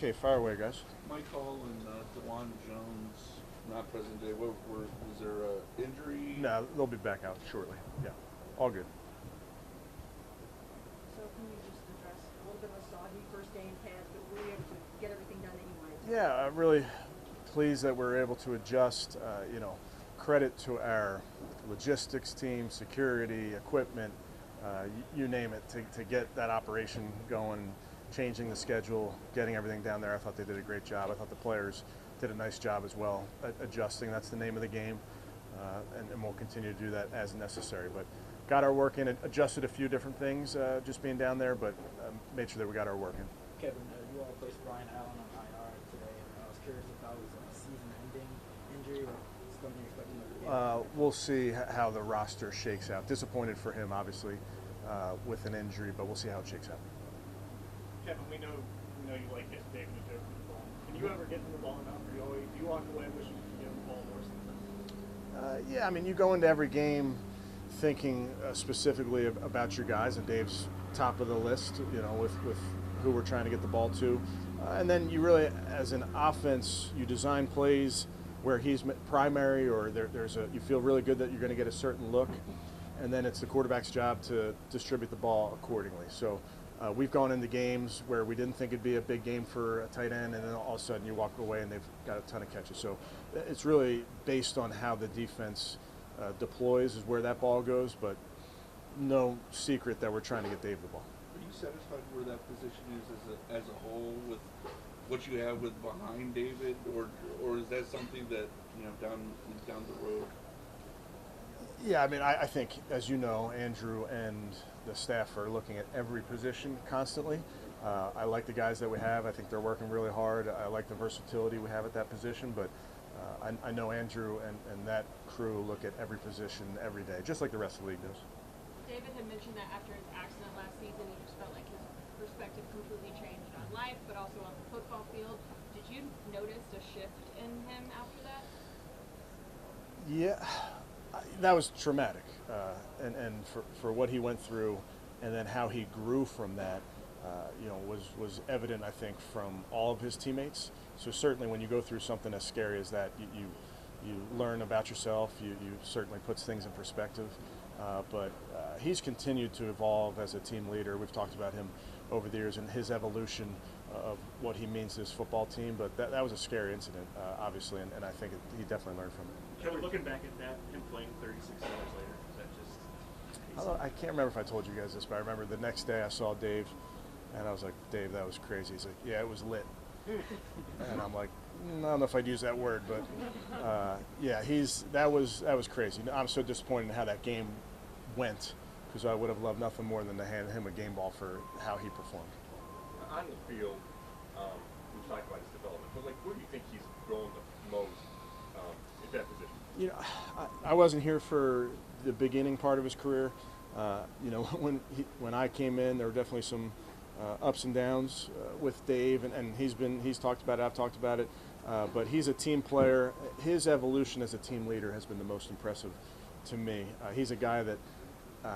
Okay, fire away, guys. Mike Hall and DeJuan Jones not present today. Was there a injury? No, they'll be back out shortly. Yeah, all good. So can you just address a little bit of a soggy first day in pads, but were you able to get everything done that you wanted to? Yeah, I'm really pleased that we're able to adjust. Credit to our logistics team, security, equipment, you name it, to get that operation going, changing the schedule, getting everything down there. I thought they did a great job. I thought the players did a nice job as well, adjusting. That's the name of the game, and we'll continue to do that as necessary. But got our work in, adjusted a few different things just being down there, but made sure that we got our work in. Kevin, you all placed Brian Allen on IR today, and I was curious if that was a season-ending injury or something you're expecting to be. We'll see how the roster shakes out. Disappointed for him, obviously, with an injury, but we'll see how it shakes out. Kevin, we know you like getting David and Joe from the ball. Can you ever get him the ball enough, or do you walk away wishing you could get him the ball more sometimes? Yeah, I mean, you go into every game thinking specifically about your guys, and Dave's top of the list, with who we're trying to get the ball to. And then you really, as an offense, you design plays where he's primary, or you feel really good that you're going to get a certain look, and then it's the quarterback's job to distribute the ball accordingly. So we've gone into games where we didn't think it'd be a big game for a tight end, and then all of a sudden you walk away and they've got a ton of catches. So it's really based on how the defense deploys is where that ball goes, but no secret that we're trying to get Dave the ball. Are you satisfied where that position is as a whole with what you have with behind David, or is that something that down the road? Yeah, I mean, I think, as you know, Andrew and the staff are looking at every position constantly. I like the guys that we have. I think they're working really hard. I like the versatility we have at that position, but I know Andrew and that crew look at every position every day, just like the rest of the league does. David had mentioned that after his accident last season, he just felt like his perspective completely changed on life, but also on the football field. Did you notice a shift in him after that? Yeah, that was traumatic, and for what he went through, and then how he grew from that, was evident, I think, from all of his teammates. So certainly, when you go through something as scary as that, you learn about yourself. You certainly puts things in perspective. But he's continued to evolve as a team leader. We've talked about him over the years and his evolution of what he means to his football team. But that was a scary incident, obviously, and I think he definitely learned from it. Kevin, looking back at that, him playing 36 hours later, is that just... I can't remember if I told you guys this, but I remember the next day I saw Dave, and I was like, Dave, that was crazy. He's like, yeah, it was lit. And I'm like, I don't know if I'd use that word, but yeah, that was crazy. I'm so disappointed in how that game went, because I would have loved nothing more than to hand him a game ball for how he performed. On the field, we talked about his development, but where do you think he's grown the most at that position? I wasn't here for the beginning part of his career. When I came in, there were definitely some ups and downs with Dave, and he's talked about it. I've talked about it, but he's a team player. His evolution as a team leader has been the most impressive to me. He's a guy that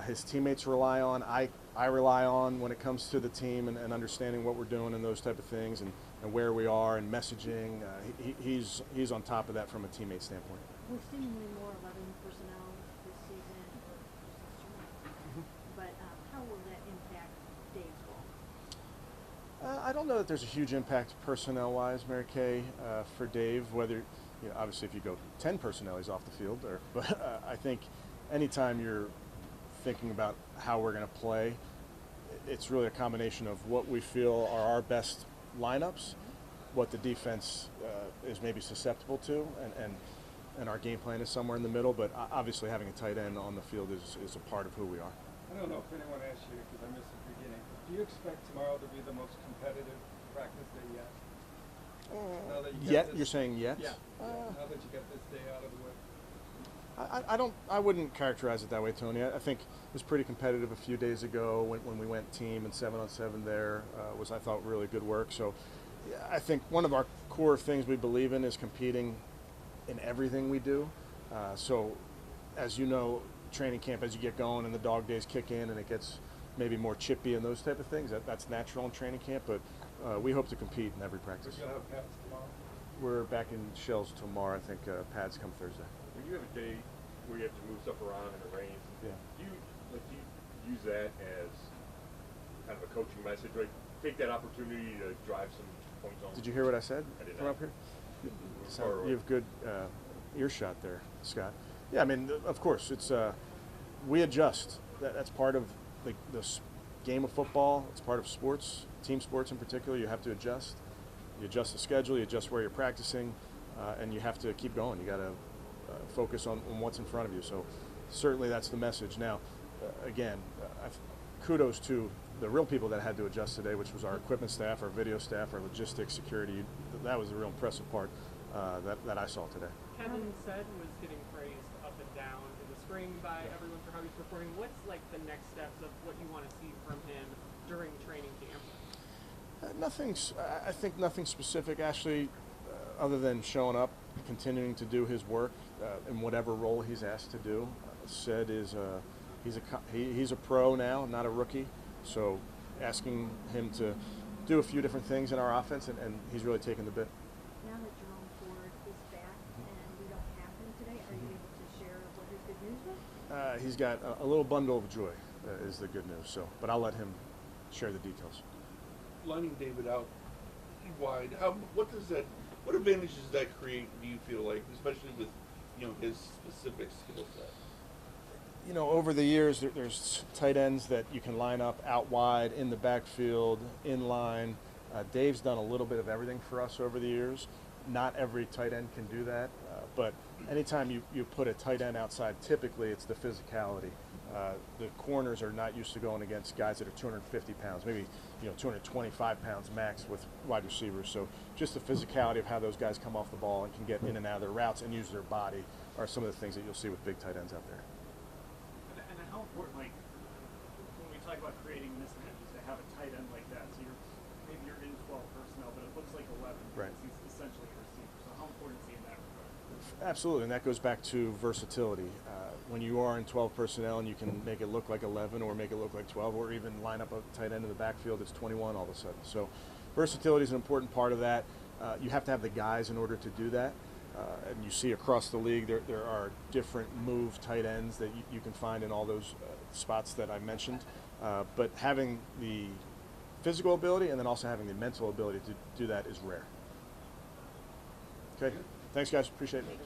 his teammates rely on. I rely on when it comes to the team and understanding what we're doing and those type of things and where we are and messaging. He's on top of that from a teammate standpoint. With seemingly more 11 personnel this season, but how will that impact Dave's role? I don't know that there's a huge impact personnel-wise, Mary Kay, for Dave. Whether obviously if you go 10 personnel, he's off the field. But I think anytime you're thinking about how we're going to play, it's really a combination of what we feel are our best lineups, what the defense is maybe susceptible to, and our game plan is somewhere in the middle. But obviously having a tight end on the field is a part of who we are. I don't know if anyone asked you because I missed the beginning. Do you expect tomorrow to be the most competitive practice day yet? Now that you Yet? You're saying yet? Yeah. Now that you got this day out of the way. I wouldn't characterize it that way, Tony. I think it was pretty competitive a few days ago when we went team and 7-on-7 there was, I thought, really good work. So yeah, I think one of our core things we believe in is competing in everything we do. So as you know, training camp, as you get going and the dog days kick in and it gets maybe more chippy and those type of things, that's natural in training camp. But we hope to compete in every We're practice. gonna have pads tomorrow. We're back in shells tomorrow. I think pads come Thursday. When you have a day where you have to move stuff around and it rains, Yeah. do you use that as kind of a coaching message? Like, take that opportunity to drive some points on. Did you hear what I said I did from not. up here? Far away. You have good earshot there, Scott. Yeah, I mean, of course, it's we adjust. That's part of the game of football. It's part of sports, team sports in particular. You have to adjust. You adjust the schedule. You adjust where you're practicing, and you have to keep going. You got to focus on what's in front of you. So certainly that's the message. Now, again, kudos to the real people that had to adjust today, which was our equipment staff, our video staff, our logistics, security. That was the real impressive part that I saw today. Kevin said was getting praised up and down in the spring by everyone for how he's performing. What's like the next steps of what you want to see from him during training camp? I think nothing specific, actually, other than showing up, continuing to do his work in whatever role he's asked to do. Sid is he's a pro now, not a rookie, so asking him to do a few different things in our offense, and he's really taken the bit. Now that Jerome Ford is back and we don't have him today, are you able to share what his good news was? He's got a little bundle of joy, is the good news. So, but I'll let him share the details. Lining David out wide, what advantages does that create, do you feel like, especially with, his specific skill set? Over the years, there's tight ends that you can line up out wide, in the backfield, in line. Dave's done a little bit of everything for us over the years. Not every tight end can do that, but anytime you put a tight end outside, typically it's the physicality. The corners are not used to going against guys that are 250 pounds, maybe 225 pounds max with wide receivers. So just the physicality of how those guys come off the ball and can get in and out of their routes and use their body are some of the things that you'll see with big tight ends out there. And how important, like, when we talk about creating mismatches, to have a tight end like that, so maybe you're in 12 personnel, but it looks like 11 Right. because he's essentially a receiver. So how important is he in that regard? Absolutely, and that goes back to versatility. When you are in 12 personnel and you can make it look like 11 or make it look like 12 or even line up a tight end in the backfield, it's 21 all of a sudden. So versatility is an important part of that. You have to have the guys in order to do that. And you see across the league there are different move tight ends that you can find in all those spots that I mentioned. But having the physical ability and then also having the mental ability to do that is rare. Okay, thanks guys, appreciate it.